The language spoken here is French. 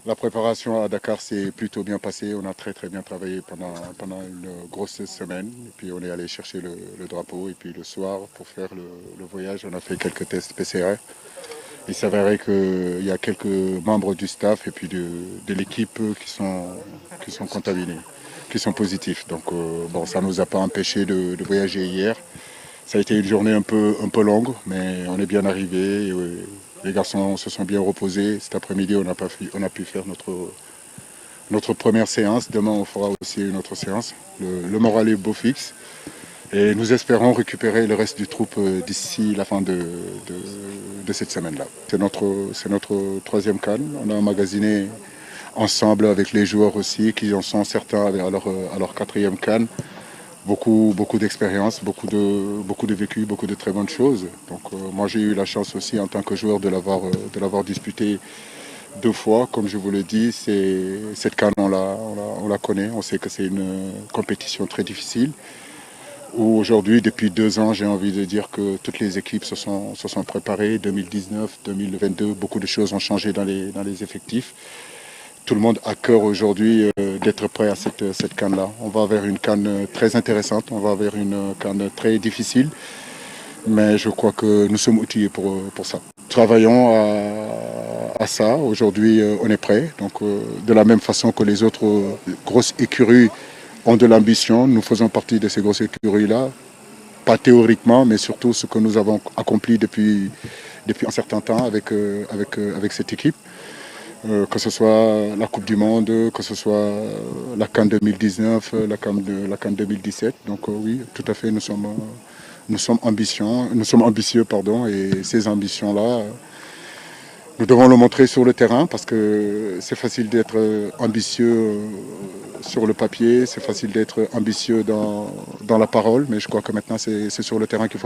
La préparation à Dakar s'est plutôt bien passée. On a très bien travaillé pendant une grosse semaine. Et puis on est allé chercher le drapeau. Et puis le soir, pour faire le voyage, on a fait quelques tests PCR. Il s'avérait qu'il y a quelques membres du staff et puis de l'équipe qui sont contaminés, qui sont positifs. Donc bon, ça ne nous a pas empêché de voyager hier. Ça a été une journée un peu longue, mais on est bien arrivé. Les garçons se sont bien reposés. Cet après-midi, on a pu faire notre première séance. Demain, on fera aussi une autre séance. Le moral est beau fixe. Et nous espérons récupérer le reste du troupe d'ici la fin de cette semaine-là. C'est notre troisième CAN. On a emmagasiné ensemble avec les joueurs aussi, qui en sont certains à leur quatrième CAN. Beaucoup d'expérience, beaucoup de vécu, beaucoup de très bonnes choses. Donc moi j'ai eu la chance aussi en tant que joueur de l'avoir disputé deux fois. Comme je vous le dis, cette CAN on la connaît, on sait que c'est une compétition très difficile. Où aujourd'hui, depuis 2 ans, j'ai envie de dire que toutes les équipes se sont préparées. 2019, 2022, beaucoup de choses ont changé dans les effectifs. Tout le monde a cœur aujourd'hui d'être prêt à cette CAN-là. On va vers une CAN très intéressante, on va vers une CAN très difficile, mais je crois que nous sommes outillés pour ça. Travaillons à ça. Aujourd'hui, on est prêt. Donc, de la même façon que les autres grosses écuries ont de l'ambition, nous faisons partie de ces grosses écuries-là. Pas théoriquement, mais surtout ce que nous avons accompli depuis un certain temps avec cette équipe. Que ce soit la Coupe du Monde, que ce soit la CAN 2019, la CAN 2017. Donc oui, tout à fait, nous sommes ambitieux, pardon, et ces ambitions-là, nous devons le montrer sur le terrain parce que c'est facile d'être ambitieux sur le papier, c'est facile d'être ambitieux dans la parole, mais je crois que maintenant c'est sur le terrain qu'il faut le